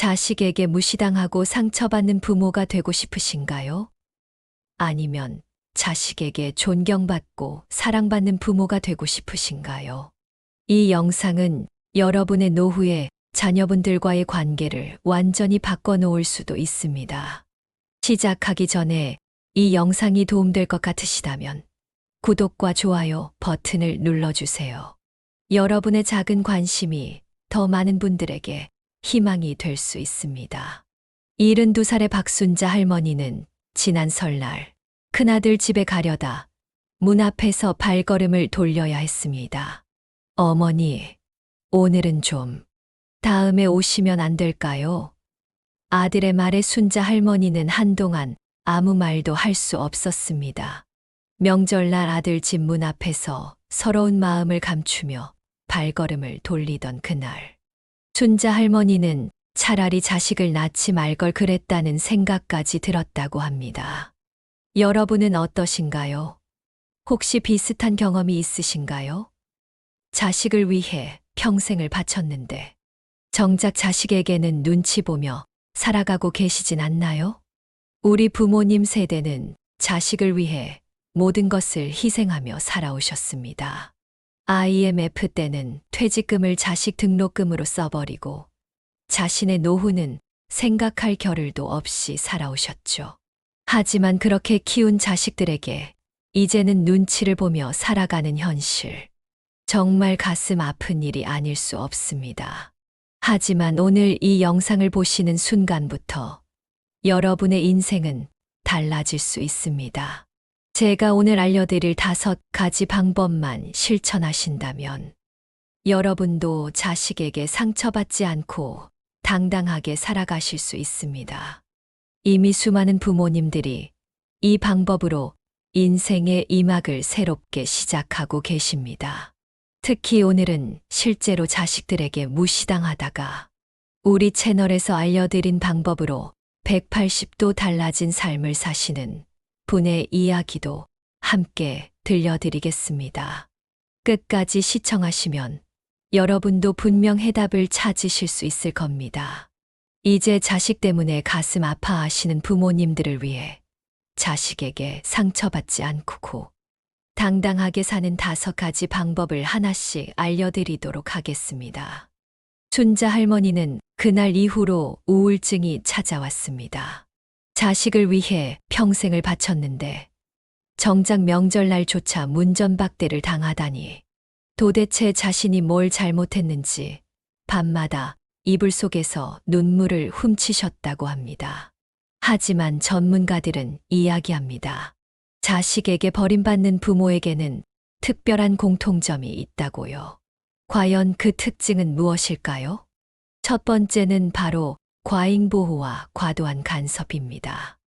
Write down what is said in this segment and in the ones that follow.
자식에게 무시당하고 상처받는 부모가 되고 싶으신가요? 아니면 자식에게 존경받고 사랑받는 부모가 되고 싶으신가요? 이 영상은 여러분의 노후에 자녀분들과의 관계를 완전히 바꿔놓을 수도 있습니다. 시작하기 전에 이 영상이 도움될 것 같으시다면 구독과 좋아요 버튼을 눌러주세요. 여러분의 작은 관심이 더 많은 분들에게 희망이 될 수 있습니다. 72살의 박순자 할머니는 지난 설날 큰아들 집에 가려다 문 앞에서 발걸음을 돌려야 했습니다. 어머니, 오늘은 좀 다음에 오시면 안 될까요? 아들의 말에 순자 할머니는 한동안 아무 말도 할 수 없었습니다. 명절날 아들 집 문 앞에서 서러운 마음을 감추며 발걸음을 돌리던 그날. 순자 할머니는 차라리 자식을 낳지 말 걸 그랬다는 생각까지 들었다고 합니다. 여러분은 어떠신가요? 혹시 비슷한 경험이 있으신가요? 자식을 위해 평생을 바쳤는데 정작 자식에게는 눈치 보며 살아가고 계시진 않나요? 우리 부모님 세대는 자식을 위해 모든 것을 희생하며 살아오셨습니다. IMF 때는 퇴직금을 자식 등록금으로 써버리고 자신의 노후는 생각할 겨를도 없이 살아오셨죠. 하지만 그렇게 키운 자식들에게 이제는 눈치를 보며 살아가는 현실. 정말 가슴 아픈 일이 아닐 수 없습니다. 하지만 오늘 이 영상을 보시는 순간부터 여러분의 인생은 달라질 수 있습니다. 제가 오늘 알려드릴 5가지 방법만 실천하신다면 여러분도 자식에게 상처받지 않고 당당하게 살아가실 수 있습니다. 이미 수많은 부모님들이 이 방법으로 인생의 이막을 새롭게 시작하고 계십니다. 특히 오늘은 실제로 자식들에게 무시당하다가 우리 채널에서 알려드린 방법으로 180도 달라진 삶을 사시는 분의 이야기도 함께 들려드리겠습니다. 끝까지 시청하시면 여러분도 분명 해답을 찾으실 수 있을 겁니다. 이제 자식 때문에 가슴 아파하시는 부모님들을 위해 자식에게 상처받지 않고 당당하게 사는 5가지 방법을 하나씩 알려드리도록 하겠습니다. 순자 할머니는 그날 이후로 우울증이 찾아왔습니다. 자식을 위해 평생을 바쳤는데 정작 명절날조차 문전박대를 당하다니 도대체 자신이 뭘 잘못했는지 밤마다 이불 속에서 눈물을 훔치셨다고 합니다. 하지만 전문가들은 이야기합니다. 자식에게 버림받는 부모에게는 특별한 공통점이 있다고요. 과연 그 특징은 무엇일까요? 첫 번째는 바로 과잉보호와 과도한 간섭입니다.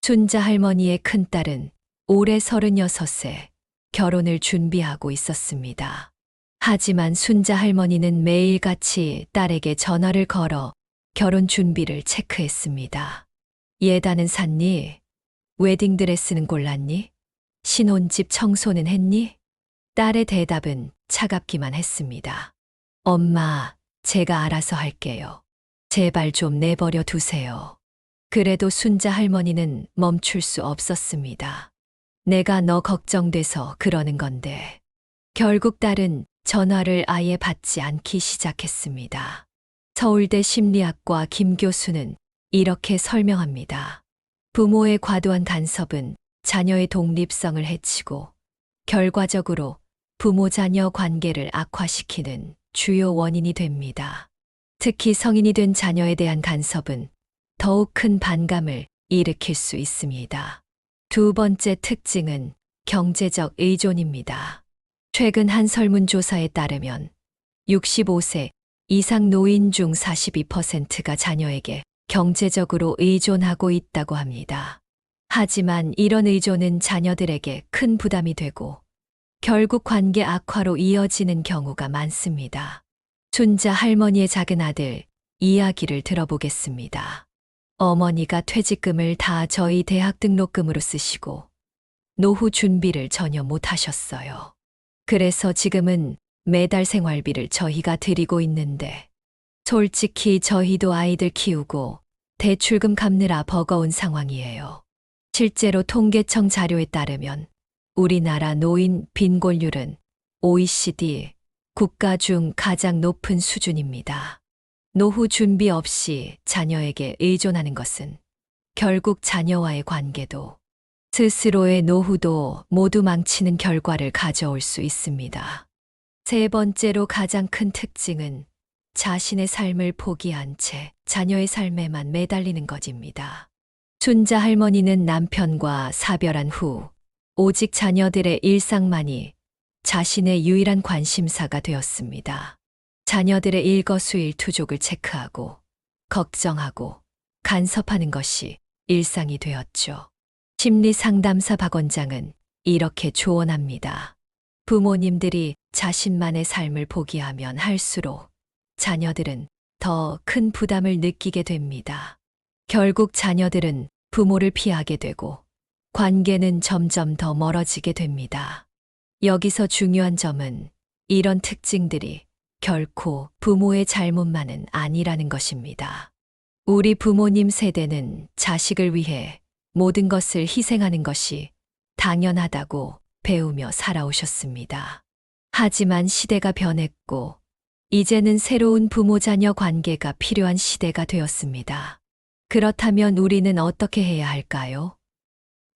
순자 할머니의 큰딸은 올해 36세 결혼을 준비하고 있었습니다. 하지만 순자 할머니는 매일같이 딸에게 전화를 걸어 결혼 준비를 체크했습니다. 예단은 샀니? 웨딩드레스는 골랐니? 신혼집 청소는 했니? 딸의 대답은 차갑기만 했습니다. 엄마, 제가 알아서 할게요. 제발 좀 내버려 두세요. 그래도 순자 할머니는 멈출 수 없었습니다. 내가 너 걱정돼서 그러는 건데. 결국 딸은 전화를 아예 받지 않기 시작했습니다. 서울대 심리학과 김 교수는 이렇게 설명합니다. 부모의 과도한 간섭은 자녀의 독립성을 해치고 결과적으로 부모-자녀 관계를 악화시키는 주요 원인이 됩니다. 특히 성인이 된 자녀에 대한 간섭은 더욱 큰 반감을 일으킬 수 있습니다. 두 번째 특징은 경제적 의존입니다. 최근 한 설문조사에 따르면 65세 이상 노인 중 42%가 자녀에게 경제적으로 의존하고 있다고 합니다. 하지만 이런 의존은 자녀들에게 큰 부담이 되고 결국 관계 악화로 이어지는 경우가 많습니다. 순자 할머니의 작은 아들 이야기를 들어보겠습니다. 어머니가 퇴직금을 다 저희 대학 등록금으로 쓰시고 노후 준비를 전혀 못 하셨어요. 그래서 지금은 매달 생활비를 저희가 드리고 있는데 솔직히 저희도 아이들 키우고 대출금 갚느라 버거운 상황이에요. 실제로 통계청 자료에 따르면 우리나라 노인 빈곤율은 OECD 국가 중 가장 높은 수준입니다. 노후 준비 없이 자녀에게 의존하는 것은 결국 자녀와의 관계도 스스로의 노후도 모두 망치는 결과를 가져올 수 있습니다. 세 번째로 가장 큰 특징은 자신의 삶을 포기한 채 자녀의 삶에만 매달리는 것입니다. 순자 할머니는 남편과 사별한 후 오직 자녀들의 일상만이 자신의 유일한 관심사가 되었습니다. 자녀들의 일거수일투족을 체크하고 걱정하고 간섭하는 것이 일상이 되었죠. 심리상담사 박 원장은 이렇게 조언합니다. 부모님들이 자신만의 삶을 포기하면 할수록 자녀들은 더 큰 부담을 느끼게 됩니다. 결국 자녀들은 부모를 피하게 되고 관계는 점점 더 멀어지게 됩니다. 여기서 중요한 점은 이런 특징들이 결코 부모의 잘못만은 아니라는 것입니다. 우리 부모님 세대는 자식을 위해 모든 것을 희생하는 것이 당연하다고 배우며 살아오셨습니다. 하지만 시대가 변했고 이제는 새로운 부모-자녀 관계가 필요한 시대가 되었습니다. 그렇다면 우리는 어떻게 해야 할까요?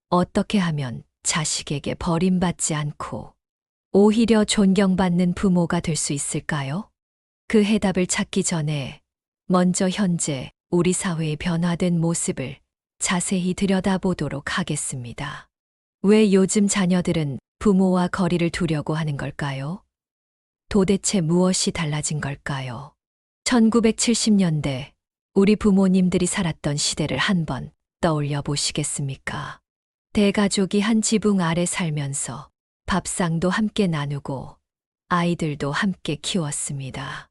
어떻게 하면 자식에게 버림받지 않고 오히려 존경받는 부모가 될 수 있을까요? 그 해답을 찾기 전에 먼저 현재 우리 사회의 변화된 모습을 자세히 들여다보도록 하겠습니다. 왜 요즘 자녀들은 부모와 거리를 두려고 하는 걸까요? 도대체 무엇이 달라진 걸까요? 1970년대 우리 부모님들이 살았던 시대를 한번 떠올려 보시겠습니까? 대가족이 한 지붕 아래 살면서 밥상도 함께 나누고 아이들도 함께 키웠습니다.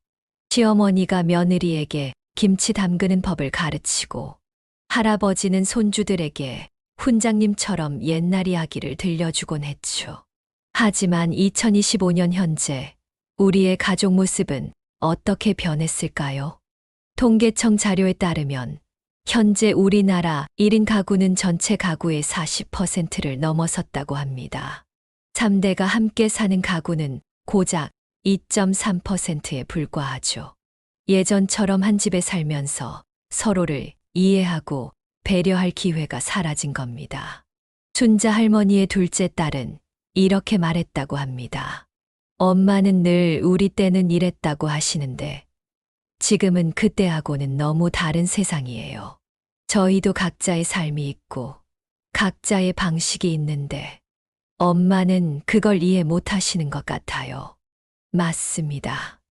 시어머니가 며느리에게 김치 담그는 법을 가르치고 할아버지는 손주들에게 훈장님처럼 옛날 이야기를 들려주곤 했죠. 하지만 2025년 현재 우리의 가족 모습은 어떻게 변했을까요? 통계청 자료에 따르면 현재 우리나라 1인 가구는 전체 가구의 40%를 넘어섰다고 합니다. 3대가 함께 사는 가구는 고작 2.3%에 불과하죠. 예전처럼 한 집에 살면서 서로를 이해하고 배려할 기회가 사라진 겁니다. 순자 할머니의 둘째 딸은 이렇게 말했다고 합니다. 엄마는 늘 우리 때는 이랬다고 하시는데 지금은 그때하고는 너무 다른 세상이에요. 저희도 각자의 삶이 있고 각자의 방식이 있는데 엄마는 그걸 이해 못 하시는 것 같아요. 맞습니다.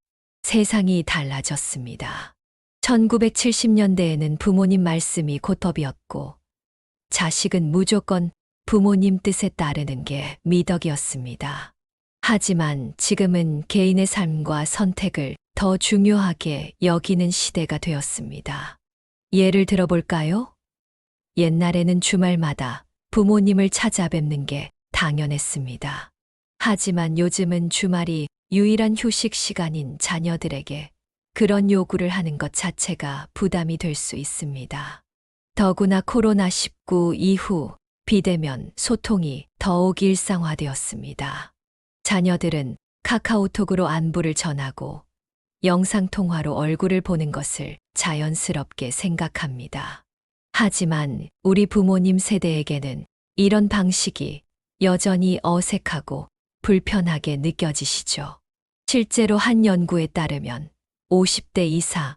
세상이 달라졌습니다. 1970년대에는 부모님 말씀이 곧 법이었고 자식은 무조건 부모님 뜻에 따르는 게 미덕이었습니다. 하지만 지금은 개인의 삶과 선택을 더 중요하게 여기는 시대가 되었습니다. 예를 들어볼까요? 옛날에는 주말마다 부모님을 찾아뵙는 게 당연했습니다. 하지만 요즘은 주말이 유일한 휴식 시간인 자녀들에게 그런 요구를 하는 것 자체가 부담이 될 수 있습니다. 더구나 코로나19 이후 비대면 소통이 더욱 일상화되었습니다. 자녀들은 카카오톡으로 안부를 전하고 영상통화로 얼굴을 보는 것을 자연스럽게 생각합니다. 하지만 우리 부모님 세대에게는 이런 방식이 여전히 어색하고 불편하게 느껴지시죠. 실제로 한 연구에 따르면 50대 이상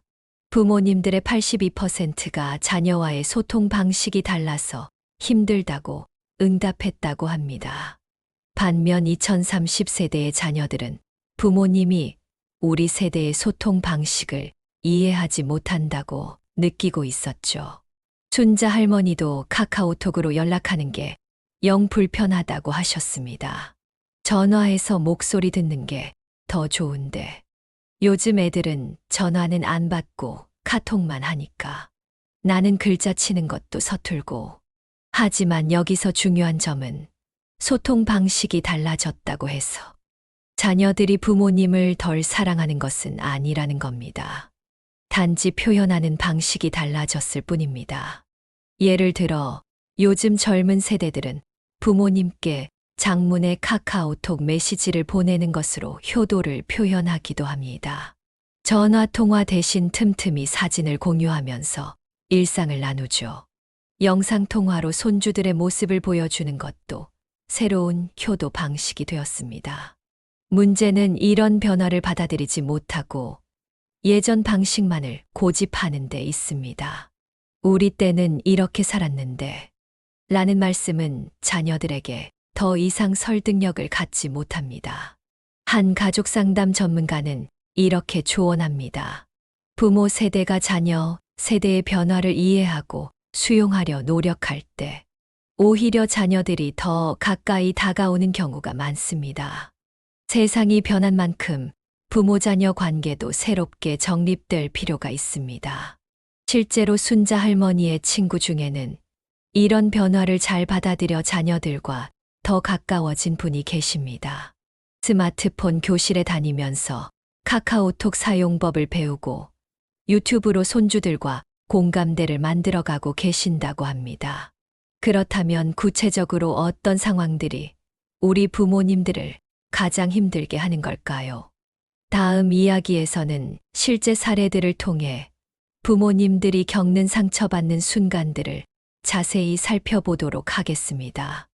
부모님들의 82%가 자녀와의 소통 방식이 달라서 힘들다고 응답했다고 합니다. 반면 2030세대의 자녀들은 부모님이 우리 세대의 소통 방식을 이해하지 못한다고 느끼고 있었죠. 순자 할머니도 카카오톡으로 연락하는 게 영 불편하다고 하셨습니다. 전화해서 목소리 듣는 게 더 좋은데 요즘 애들은 전화는 안 받고 카톡만 하니까 나는 글자 치는 것도 서툴고 하지만 여기서 중요한 점은 소통 방식이 달라졌다고 해서 자녀들이 부모님을 덜 사랑하는 것은 아니라는 겁니다. 단지 표현하는 방식이 달라졌을 뿐입니다. 예를 들어 요즘 젊은 세대들은 부모님께 장문의 카카오톡 메시지를 보내는 것으로 효도를 표현하기도 합니다. 전화 통화 대신 틈틈이 사진을 공유하면서 일상을 나누죠. 영상 통화로 손주들의 모습을 보여주는 것도 새로운 효도 방식이 되었습니다. 문제는 이런 변화를 받아들이지 못하고 예전 방식만을 고집하는 데 있습니다. 우리 때는 이렇게 살았는데 라는 말씀은 자녀들에게 더 이상 설득력을 갖지 못합니다. 한 가족 상담 전문가는 이렇게 조언합니다. 부모 세대가 자녀 세대의 변화를 이해하고 수용하려 노력할 때 오히려 자녀들이 더 가까이 다가오는 경우가 많습니다. 세상이 변한 만큼 부모 자녀 관계도 새롭게 정립될 필요가 있습니다. 실제로 순자 할머니의 친구 중에는 이런 변화를 잘 받아들여 자녀들과 더 가까워진 분이 계십니다. 스마트폰 교실에 다니면서 카카오톡 사용법을 배우고 유튜브로 손주들과 공감대를 만들어가고 계신다고 합니다. 그렇다면 구체적으로 어떤 상황들이 우리 부모님들을 가장 힘들게 하는 걸까요? 다음 이야기에서는 실제 사례들을 통해 부모님들이 겪는 상처받는 순간들을 자세히 살펴보도록 하겠습니다.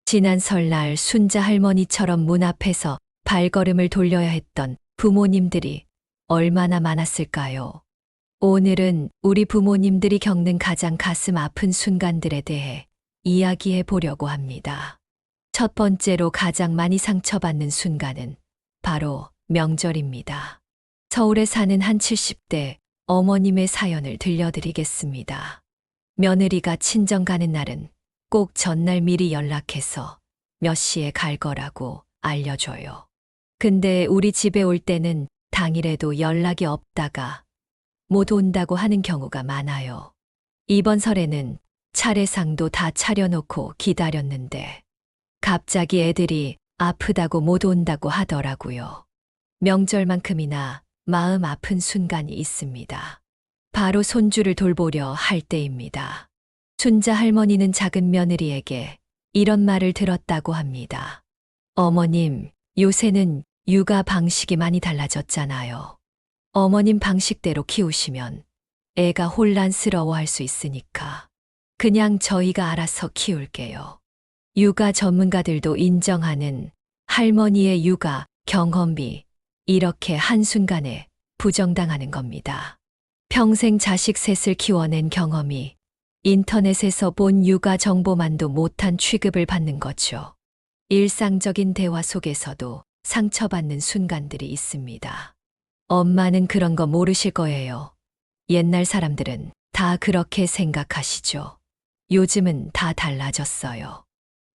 지난 설날 순자 할머니처럼 문 앞에서 발걸음을 돌려야 했던 부모님들이 얼마나 많았을까요? 오늘은 우리 부모님들이 겪는 가장 가슴 아픈 순간들에 대해 이야기해 보려고 합니다. 첫 번째로 가장 많이 상처받는 순간은 바로 명절입니다. 서울에 사는 한 70대 어머님의 사연을 들려드리겠습니다. 며느리가 친정 가는 날은 꼭 전날 미리 연락해서 몇 시에 갈 거라고 알려줘요. 근데 우리 집에 올 때는 당일에도 연락이 없다가 못 온다고 하는 경우가 많아요. 이번 설에는 차례상도 다 차려놓고 기다렸는데 갑자기 애들이 아프다고 못 온다고 하더라고요. 명절만큼이나 마음 아픈 순간이 있습니다. 바로 손주를 돌보려 할 때입니다. 순자 할머니는 작은 며느리에게 이런 말을 들었다고 합니다. 어머님, 요새는 육아 방식이 많이 달라졌잖아요. 어머님 방식대로 키우시면 애가 혼란스러워할 수 있으니까 그냥 저희가 알아서 키울게요. 육아 전문가들도 인정하는 할머니의 육아 경험이 이렇게 한순간에 부정당하는 겁니다. 평생 자식 셋을 키워낸 경험이 인터넷에서 본 육아 정보만도 못한 취급을 받는 거죠. 일상적인 대화 속에서도 상처받는 순간들이 있습니다. 엄마는 그런 거 모르실 거예요. 옛날 사람들은 다 그렇게 생각하시죠. 요즘은 다 달라졌어요.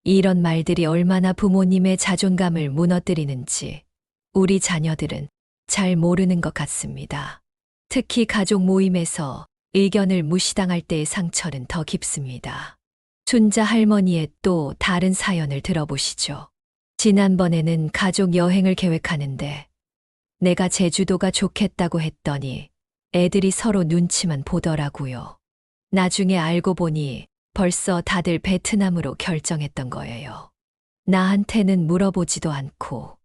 이런 말들이 얼마나 부모님의 자존감을 무너뜨리는지 우리 자녀들은 잘 모르는 것 같습니다. 특히 가족 모임에서 의견을 무시당할 때의 상처는 더 깊습니다. 순자 할머니의 또 다른 사연을 들어보시죠. 지난번에는 가족 여행을 계획하는데 내가 제주도가 좋겠다고 했더니 애들이 서로 눈치만 보더라고요. 나중에 알고 보니 벌써 다들 베트남으로 결정했던 거예요. 나한테는 물어보지도 않고.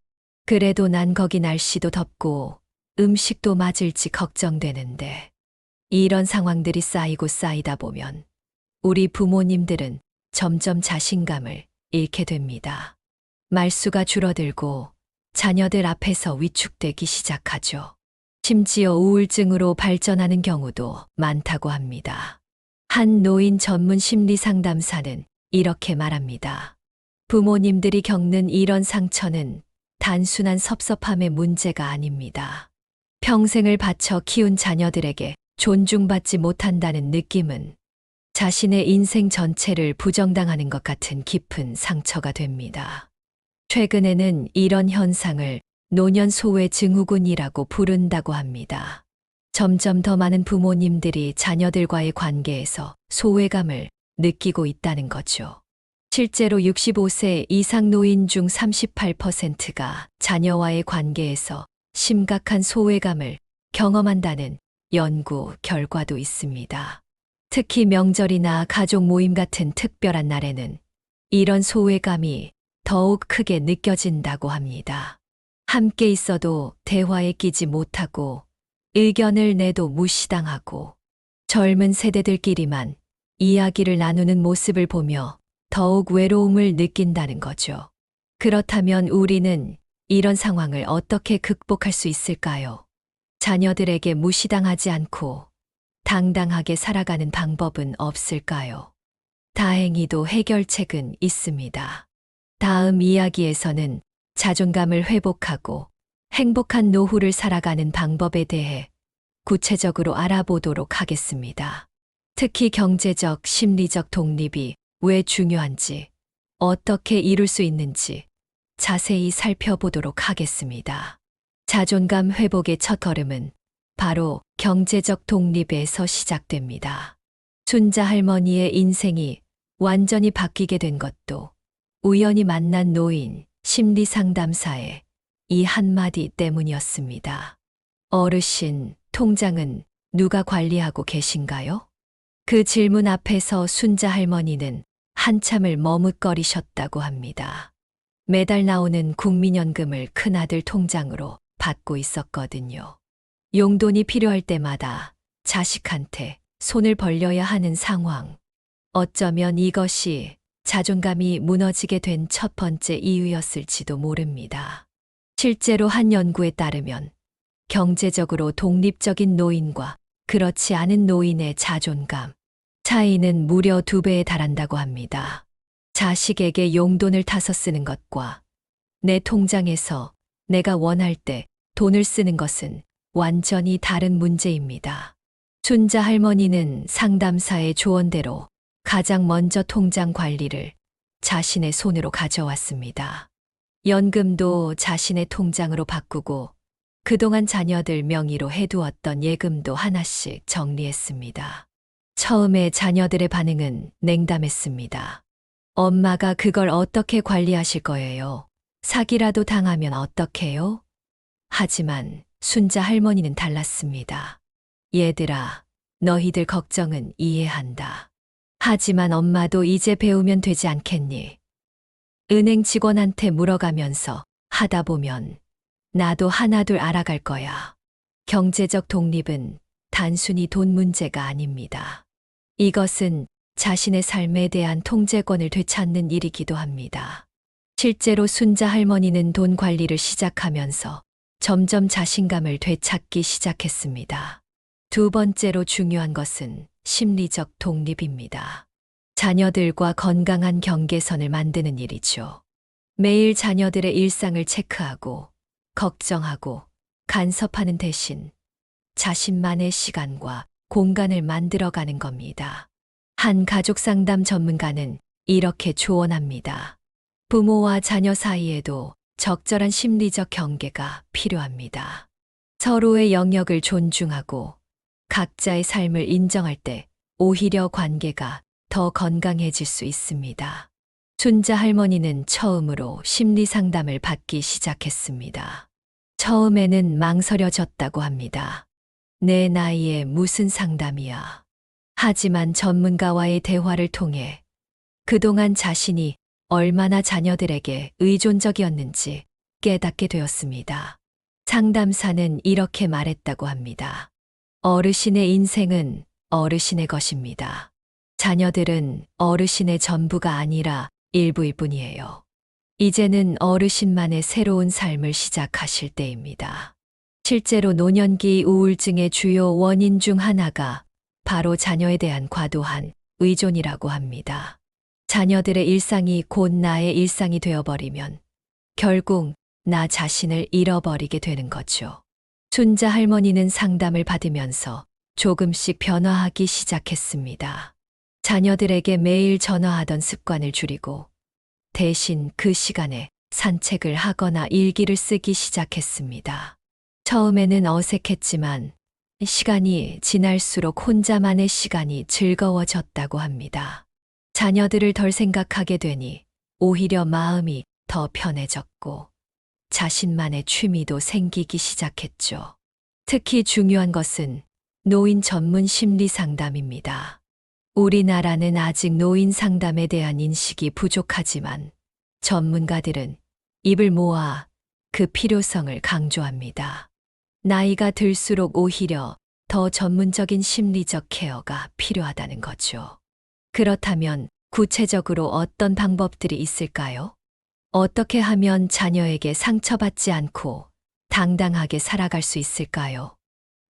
그래도 난 거기 날씨도 덥고 음식도 맞을지 걱정되는데 이런 상황들이 쌓이고 쌓이다 보면 우리 부모님들은 점점 자신감을 잃게 됩니다. 말수가 줄어들고 자녀들 앞에서 위축되기 시작하죠. 심지어 우울증으로 발전하는 경우도 많다고 합니다. 한 노인 전문 심리 상담사는 이렇게 말합니다. 부모님들이 겪는 이런 상처는 단순한 섭섭함의 문제가 아닙니다. 평생을 바쳐 키운 자녀들에게 존중받지 못한다는 느낌은 자신의 인생 전체를 부정당하는 것 같은 깊은 상처가 됩니다. 최근에는 이런 현상을 노년 소외 증후군이라고 부른다고 합니다. 점점 더 많은 부모님들이 자녀들과의 관계에서 소외감을 느끼고 있다는 거죠. 실제로 65세 이상 노인 중 38%가 자녀와의 관계에서 심각한 소외감을 경험한다는 연구 결과도 있습니다. 특히 명절이나 가족 모임 같은 특별한 날에는 이런 소외감이 더욱 크게 느껴진다고 합니다. 함께 있어도 대화에 끼지 못하고 의견을 내도 무시당하고 젊은 세대들끼리만 이야기를 나누는 모습을 보며 더욱 외로움을 느낀다는 거죠. 그렇다면 우리는 이런 상황을 어떻게 극복할 수 있을까요? 자녀들에게 무시당하지 않고 당당하게 살아가는 방법은 없을까요? 다행히도 해결책은 있습니다. 다음 이야기에서는 자존감을 회복하고 행복한 노후를 살아가는 방법에 대해 구체적으로 알아보도록 하겠습니다. 특히 경제적, 심리적 독립이 왜 중요한지, 어떻게 이룰 수 있는지 자세히 살펴보도록 하겠습니다. 자존감 회복의 첫걸음은 바로 경제적 독립에서 시작됩니다. 순자 할머니의 인생이 완전히 바뀌게 된 것도 우연히 만난 노인, 심리상담사의 이 한마디 때문이었습니다. 어르신, 통장은 누가 관리하고 계신가요? 그 질문 앞에서 순자 할머니는 한참을 머뭇거리셨다고 합니다. 매달 나오는 국민연금을 큰아들 통장으로 받고 있었거든요. 용돈이 필요할 때마다 자식한테 손을 벌려야 하는 상황. 어쩌면 이것이 자존감이 무너지게 된 첫 번째 이유였을지도 모릅니다. 실제로 한 연구에 따르면 경제적으로 독립적인 노인과 그렇지 않은 노인의 자존감 차이는 무려 2배에 달한다고 합니다. 자식에게 용돈을 타서 쓰는 것과 내 통장에서 내가 원할 때 돈을 쓰는 것은 완전히 다른 문제입니다. 순자 할머니는 상담사의 조언대로 가장 먼저 통장 관리를 자신의 손으로 가져왔습니다. 연금도 자신의 통장으로 바꾸고 그동안 자녀들 명의로 해두었던 예금도 하나씩 정리했습니다. 처음에 자녀들의 반응은 냉담했습니다. 엄마가 그걸 어떻게 관리하실 거예요? 사기라도 당하면 어떡해요? 하지만 순자 할머니는 달랐습니다. 얘들아, 너희들 걱정은 이해한다. 하지만 엄마도 이제 배우면 되지 않겠니? 은행 직원한테 물어가면서 하다 보면 나도 하나둘 알아갈 거야. 경제적 독립은 단순히 돈 문제가 아닙니다. 이것은 자신의 삶에 대한 통제권을 되찾는 일이기도 합니다. 실제로 순자 할머니는 돈 관리를 시작하면서 점점 자신감을 되찾기 시작했습니다. 두 번째로 중요한 것은 심리적 독립입니다. 자녀들과 건강한 경계선을 만드는 일이죠. 매일 자녀들의 일상을 체크하고 걱정하고 간섭하는 대신 자신만의 시간과 공간을 만들어가는 겁니다. 한 가족 상담 전문가는 이렇게 조언합니다. 부모와 자녀 사이에도 적절한 심리적 경계가 필요합니다. 서로의 영역을 존중하고 각자의 삶을 인정할 때 오히려 관계가 더 건강해질 수 있습니다. 순자 할머니는 처음으로 심리 상담을 받기 시작했습니다. 처음에는 망설여졌다고 합니다. 내 나이에 무슨 상담이야. 하지만 전문가와의 대화를 통해 그동안 자신이 얼마나 자녀들에게 의존적이었는지 깨닫게 되었습니다. 상담사는 이렇게 말했다고 합니다. 어르신의 인생은 어르신의 것입니다. 자녀들은 어르신의 전부가 아니라 일부일 뿐이에요. 이제는 어르신만의 새로운 삶을 시작하실 때입니다. 실제로 노년기 우울증의 주요 원인 중 하나가 바로 자녀에 대한 과도한 의존이라고 합니다. 자녀들의 일상이 곧 나의 일상이 되어버리면 결국 나 자신을 잃어버리게 되는 거죠. 순자 할머니는 상담을 받으면서 조금씩 변화하기 시작했습니다. 자녀들에게 매일 전화하던 습관을 줄이고 대신 그 시간에 산책을 하거나 일기를 쓰기 시작했습니다. 처음에는 어색했지만 시간이 지날수록 혼자만의 시간이 즐거워졌다고 합니다. 자녀들을 덜 생각하게 되니 오히려 마음이 더 편해졌고 자신만의 취미도 생기기 시작했죠. 특히 중요한 것은 노인 전문 심리 상담입니다. 우리나라는 아직 노인 상담에 대한 인식이 부족하지만 전문가들은 입을 모아 그 필요성을 강조합니다. 나이가 들수록 오히려 더 전문적인 심리적 케어가 필요하다는 거죠. 그렇다면 구체적으로 어떤 방법들이 있을까요? 어떻게 하면 자녀에게 상처받지 않고 당당하게 살아갈 수 있을까요?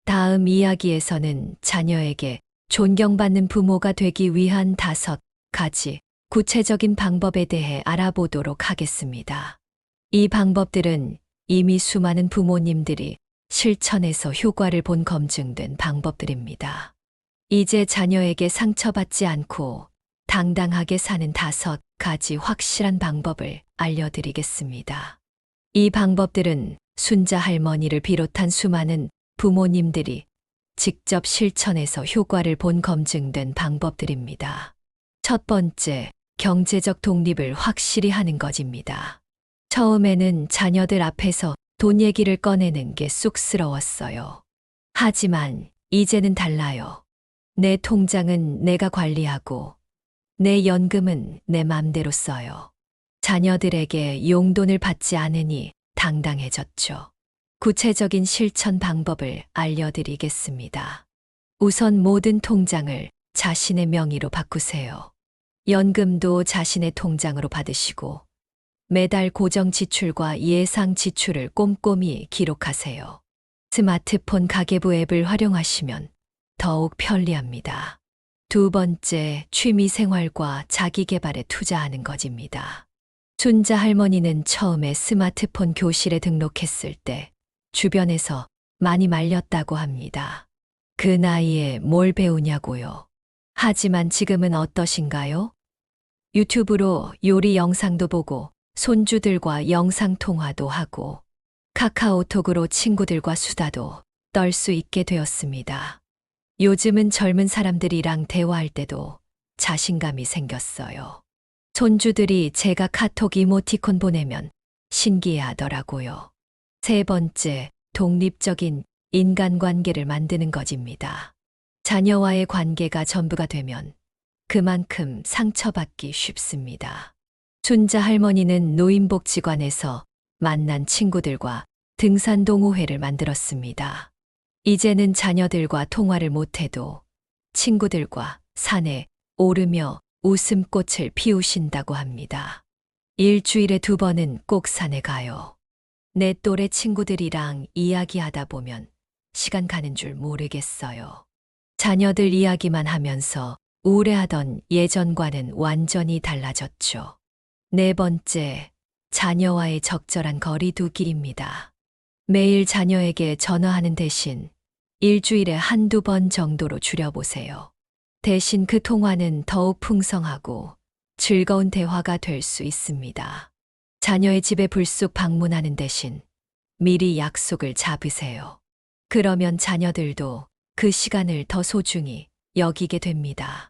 다음 이야기에서는 자녀에게 존경받는 부모가 되기 위한 5가지 구체적인 방법에 대해 알아보도록 하겠습니다. 이 방법들은 이미 수많은 부모님들이 실천에서 효과를 본 검증된 방법들입니다. 이제 자녀에게 상처받지 않고 당당하게 사는 5가지 확실한 방법을 알려드리겠습니다. 이 방법들은 순자 할머니를 비롯한 수많은 부모님들이 직접 실천해서 효과를 본 검증된 방법들입니다. 첫 번째, 경제적 독립을 확실히 하는 것입니다. 처음에는 자녀들 앞에서 돈 얘기를 꺼내는 게 쑥스러웠어요. 하지만 이제는 달라요. 내 통장은 내가 관리하고 내 연금은 내 맘대로 써요. 자녀들에게 용돈을 받지 않으니 당당해졌죠. 구체적인 실천 방법을 알려드리겠습니다. 우선 모든 통장을 자신의 명의로 바꾸세요. 연금도 자신의 통장으로 받으시고 매달 고정 지출과 예상 지출을 꼼꼼히 기록하세요. 스마트폰 가계부 앱을 활용하시면 더욱 편리합니다. 두 번째, 취미 생활과 자기 개발에 투자하는 것입니다. 순자 할머니는 처음에 스마트폰 교실에 등록했을 때 주변에서 많이 말렸다고 합니다. 그 나이에 뭘 배우냐고요. 하지만 지금은 어떠신가요? 유튜브로 요리 영상도 보고 손주들과 영상통화도 하고 카카오톡으로 친구들과 수다도 떨 수 있게 되었습니다. 요즘은 젊은 사람들이랑 대화할 때도 자신감이 생겼어요. 손주들이 제가 카톡 이모티콘 보내면 신기해 하더라고요. 세 번째, 독립적인 인간관계를 만드는 것입니다. 자녀와의 관계가 전부가 되면 그만큼 상처받기 쉽습니다. 순자 할머니는 노인복지관에서 만난 친구들과 등산 동호회를 만들었습니다. 이제는 자녀들과 통화를 못해도 친구들과 산에 오르며 웃음꽃을 피우신다고 합니다. 일주일에 2번은 꼭 산에 가요. 내 또래 친구들이랑 이야기하다 보면 시간 가는 줄 모르겠어요. 자녀들 이야기만 하면서 우울해하던 예전과는 완전히 달라졌죠. 네 번째, 자녀와의 적절한 거리 두기입니다. 매일 자녀에게 전화하는 대신 일주일에 1~2번 정도로 줄여보세요. 대신 그 통화는 더욱 풍성하고 즐거운 대화가 될 수 있습니다. 자녀의 집에 불쑥 방문하는 대신 미리 약속을 잡으세요. 그러면 자녀들도 그 시간을 더 소중히 여기게 됩니다.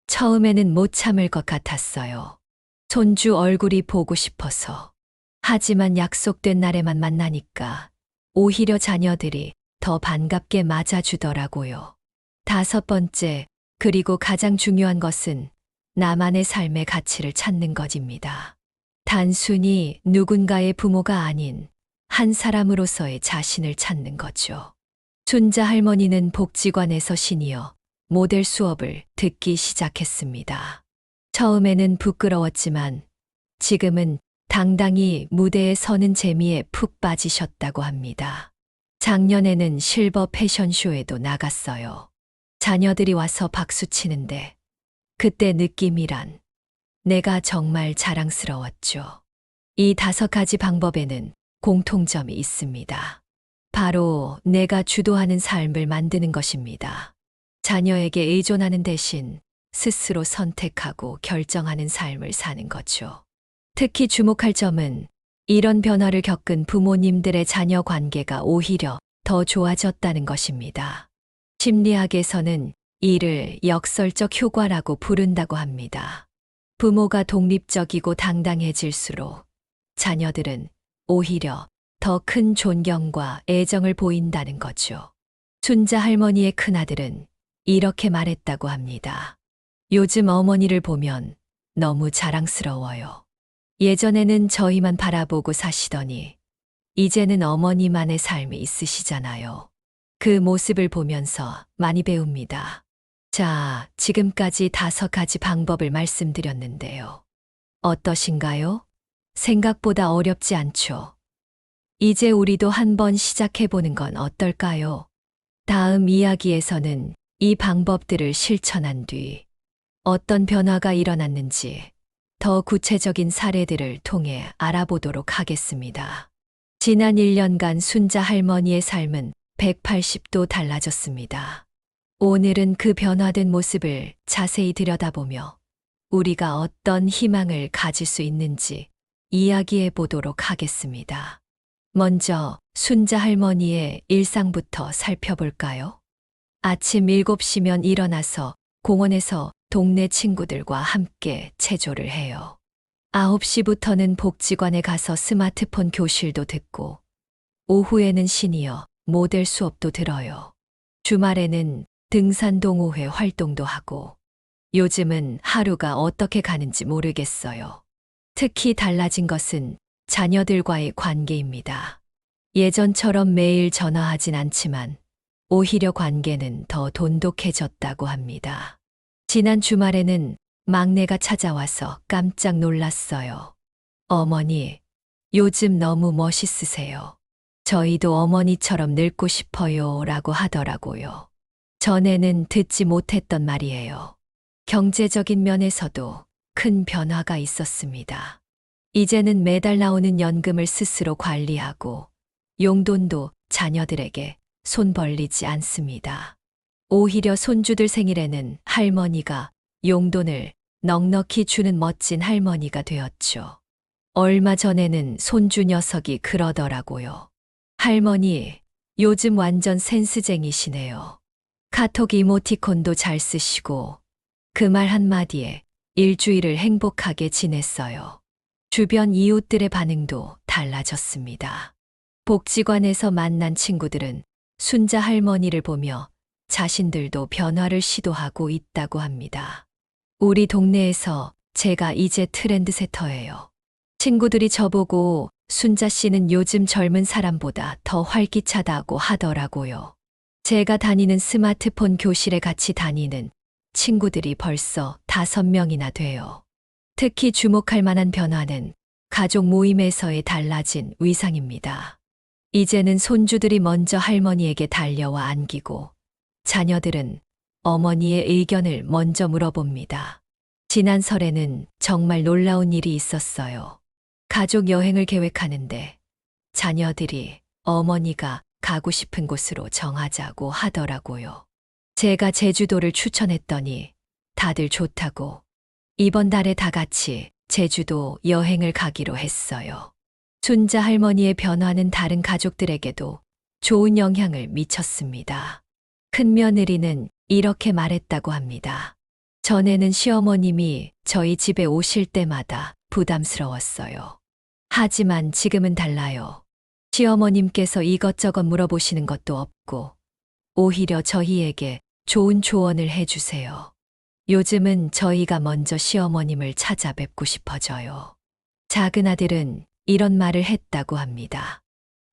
처음에는 못 참을 것 같았어요. 손주 얼굴이 보고 싶어서. 하지만 약속된 날에만 만나니까 오히려 자녀들이 더 반갑게 맞아주더라고요. 5번째, 그리고 가장 중요한 것은 나만의 삶의 가치를 찾는 것입니다. 단순히 누군가의 부모가 아닌 한 사람으로서의 자신을 찾는 거죠. 순자 할머니는 복지관에서 시니어 모델 수업을 듣기 시작했습니다. 처음에는 부끄러웠지만 지금은 당당히 무대에 서는 재미에 푹 빠지셨다고 합니다. 작년에는 실버 패션쇼에도 나갔어요. 자녀들이 와서 박수 치는데 그때 느낌이란 내가 정말 자랑스러웠죠. 이 5가지 방법에는 공통점이 있습니다. 바로 내가 주도하는 삶을 만드는 것입니다. 자녀에게 의존하는 대신 스스로 선택하고 결정하는 삶을 사는 거죠. 특히 주목할 점은 이런 변화를 겪은 부모님들의 자녀 관계가 오히려 더 좋아졌다는 것입니다. 심리학에서는 이를 역설적 효과라고 부른다고 합니다. 부모가 독립적이고 당당해질수록 자녀들은 오히려 더 큰 존경과 애정을 보인다는 거죠. 순자 할머니의 큰아들은 이렇게 말했다고 합니다. 요즘 어머니를 보면 너무 자랑스러워요. 예전에는 저희만 바라보고 사시더니 이제는 어머니만의 삶이 있으시잖아요. 그 모습을 보면서 많이 배웁니다. 자, 지금까지 5가지 방법을 말씀드렸는데요. 어떠신가요? 생각보다 어렵지 않죠? 이제 우리도 한번 시작해보는 건 어떨까요? 다음 이야기에서는 이 방법들을 실천한 뒤 어떤 변화가 일어났는지 더 구체적인 사례들을 통해 알아보도록 하겠습니다. 지난 1년간 순자 할머니의 삶은 180도 달라졌습니다. 오늘은 그 변화된 모습을 자세히 들여다보며 우리가 어떤 희망을 가질 수 있는지 이야기해 보도록 하겠습니다. 먼저 순자 할머니의 일상부터 살펴볼까요? 아침 7시면 일어나서 공원에서 동네 친구들과 함께 체조를 해요. 9시부터는 복지관에 가서 스마트폰 교실도 듣고 오후에는 시니어 모델 수업도 들어요. 주말에는 등산 동호회 활동도 하고 요즘은 하루가 어떻게 가는지 모르겠어요. 특히 달라진 것은 자녀들과의 관계입니다. 예전처럼 매일 전화하진 않지만 오히려 관계는 더 돈독해졌다고 합니다. 지난 주말에는 막내가 찾아와서 깜짝 놀랐어요. 어머니, 요즘 너무 멋있으세요. 저희도 어머니처럼 늙고 싶어요 라고 하더라고요. 전에는 듣지 못했던 말이에요. 경제적인 면에서도 큰 변화가 있었습니다. 이제는 매달 나오는 연금을 스스로 관리하고 용돈도 자녀들에게 손 벌리지 않습니다. 오히려 손주들 생일에는 할머니가 용돈을 넉넉히 주는 멋진 할머니가 되었죠. 얼마 전에는 손주 녀석이 그러더라고요. 할머니, 요즘 완전 센스쟁이시네요. 카톡 이모티콘도 잘 쓰시고 그 말 한마디에 일주일을 행복하게 지냈어요. 주변 이웃들의 반응도 달라졌습니다. 복지관에서 만난 친구들은 순자 할머니를 보며 자신들도 변화를 시도하고 있다고 합니다. 우리 동네에서 제가 이제 트렌드세터예요. 친구들이 저보고 순자 씨는 요즘 젊은 사람보다 더 활기차다고 하더라고요. 제가 다니는 스마트폰 교실에 같이 다니는 친구들이 벌써 5명이나 돼요. 특히 주목할 만한 변화는 가족 모임에서의 달라진 위상입니다. 이제는 손주들이 먼저 할머니에게 달려와 안기고 자녀들은 어머니의 의견을 먼저 물어봅니다. 지난 설에는 정말 놀라운 일이 있었어요. 가족 여행을 계획하는데 자녀들이 어머니가 가고 싶은 곳으로 정하자고 하더라고요. 제가 제주도를 추천했더니 다들 좋다고 이번 달에 다 같이 제주도 여행을 가기로 했어요. 순자 할머니의 변화는 다른 가족들에게도 좋은 영향을 미쳤습니다. 큰며느리는 이렇게 말했다고 합니다. 전에는 시어머님이 저희 집에 오실 때마다 부담스러웠어요. 하지만 지금은 달라요. 시어머님께서 이것저것 물어보시는 것도 없고 오히려 저희에게 좋은 조언을 해주세요. 요즘은 저희가 먼저 시어머님을 찾아뵙고 싶어져요. 작은 아들은 이런 말을 했다고 합니다.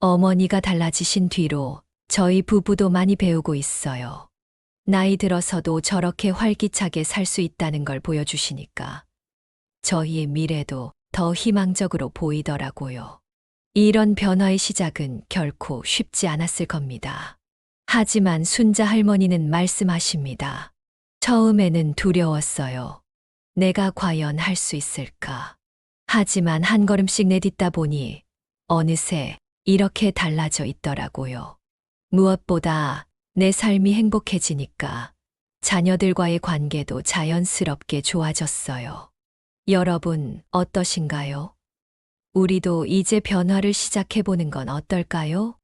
어머니가 달라지신 뒤로 저희 부부도 많이 배우고 있어요. 나이 들어서도 저렇게 활기차게 살 수 있다는 걸 보여주시니까 저희의 미래도 더 희망적으로 보이더라고요. 이런 변화의 시작은 결코 쉽지 않았을 겁니다. 하지만 순자 할머니는 말씀하십니다. 처음에는 두려웠어요. 내가 과연 할 수 있을까? 하지만 한 걸음씩 내딛다 보니 어느새 이렇게 달라져 있더라고요. 무엇보다 내 삶이 행복해지니까 자녀들과의 관계도 자연스럽게 좋아졌어요. 여러분 어떠신가요? 우리도 이제 변화를 시작해보는 건 어떨까요?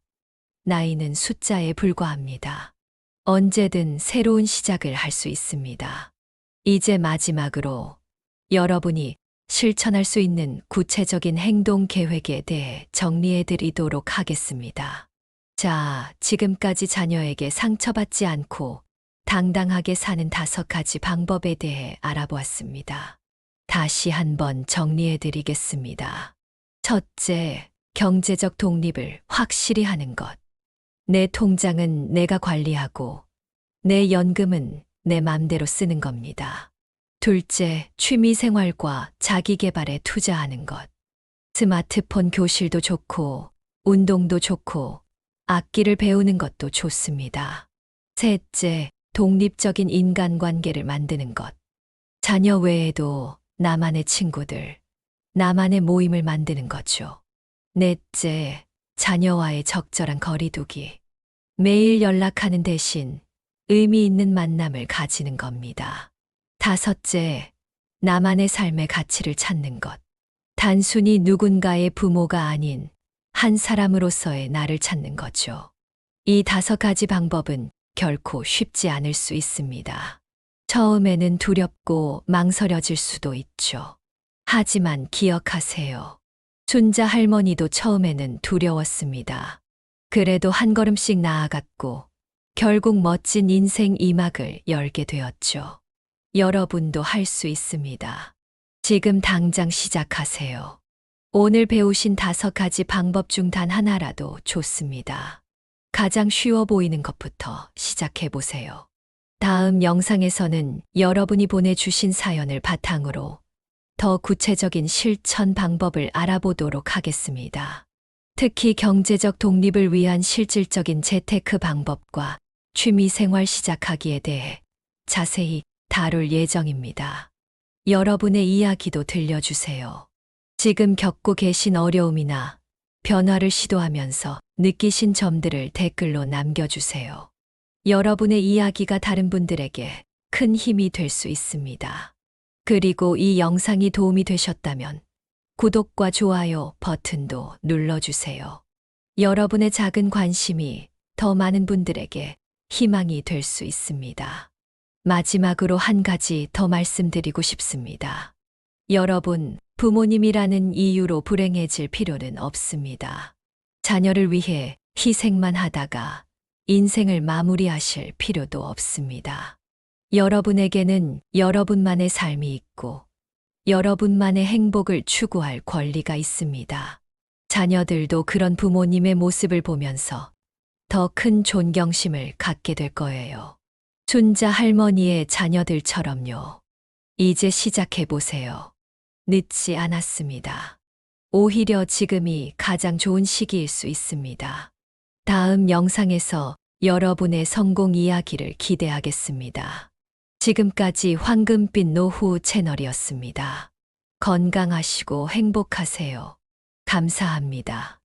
나이는 숫자에 불과합니다. 언제든 새로운 시작을 할 수 있습니다. 이제 마지막으로 여러분이 실천할 수 있는 구체적인 행동 계획에 대해 정리해 드리도록 하겠습니다. 자, 지금까지 자녀에게 상처받지 않고 당당하게 사는 5가지 방법에 대해 알아보았습니다. 다시 한번 정리해 드리겠습니다. 첫째, 경제적 독립을 확실히 하는 것. 내 통장은 내가 관리하고 내 연금은 내 맘대로 쓰는 겁니다. 둘째, 취미 생활과 자기 개발에 투자하는 것. 스마트폰 교실도 좋고, 운동도 좋고, 악기를 배우는 것도 좋습니다. 셋째, 독립적인 인간관계를 만드는 것. 자녀 외에도 나만의 친구들, 나만의 모임을 만드는 거죠. 넷째, 자녀와의 적절한 거리두기. 매일 연락하는 대신 의미 있는 만남을 가지는 겁니다. 다섯째, 나만의 삶의 가치를 찾는 것. 단순히 누군가의 부모가 아닌 한 사람으로서의 나를 찾는 거죠. 이 5가지 방법은 결코 쉽지 않을 수 있습니다. 처음에는 두렵고 망설여질 수도 있죠. 하지만 기억하세요. 순자 할머니도 처음에는 두려웠습니다. 그래도 한 걸음씩 나아갔고 결국 멋진 인생 2막을 열게 되었죠. 여러분도 할 수 있습니다. 지금 당장 시작하세요. 오늘 배우신 5가지 방법 중 단 하나라도 좋습니다. 가장 쉬워 보이는 것부터 시작해 보세요. 다음 영상에서는 여러분이 보내주신 사연을 바탕으로 더 구체적인 실천 방법을 알아보도록 하겠습니다. 특히 경제적 독립을 위한 실질적인 재테크 방법과 취미 생활 시작하기에 대해 자세히 다룰 예정입니다. 여러분의 이야기도 들려주세요. 지금 겪고 계신 어려움이나 변화를 시도하면서 느끼신 점들을 댓글로 남겨주세요. 여러분의 이야기가 다른 분들에게 큰 힘이 될 수 있습니다. 그리고 이 영상이 도움이 되셨다면 구독과 좋아요 버튼도 눌러주세요. 여러분의 작은 관심이 더 많은 분들에게 희망이 될 수 있습니다. 마지막으로 한 가지 더 말씀드리고 싶습니다. 여러분, 부모님이라는 이유로 불행해질 필요는 없습니다. 자녀를 위해 희생만 하다가 인생을 마무리하실 필요도 없습니다. 여러분에게는 여러분만의 삶이 있고 여러분만의 행복을 추구할 권리가 있습니다. 자녀들도 그런 부모님의 모습을 보면서 더 큰 존경심을 갖게 될 거예요. 순자 할머니의 자녀들처럼요. 이제 시작해보세요. 늦지 않았습니다. 오히려 지금이 가장 좋은 시기일 수 있습니다. 다음 영상에서 여러분의 성공 이야기를 기대하겠습니다. 지금까지 황금빛 노후 채널이었습니다. 건강하시고 행복하세요. 감사합니다.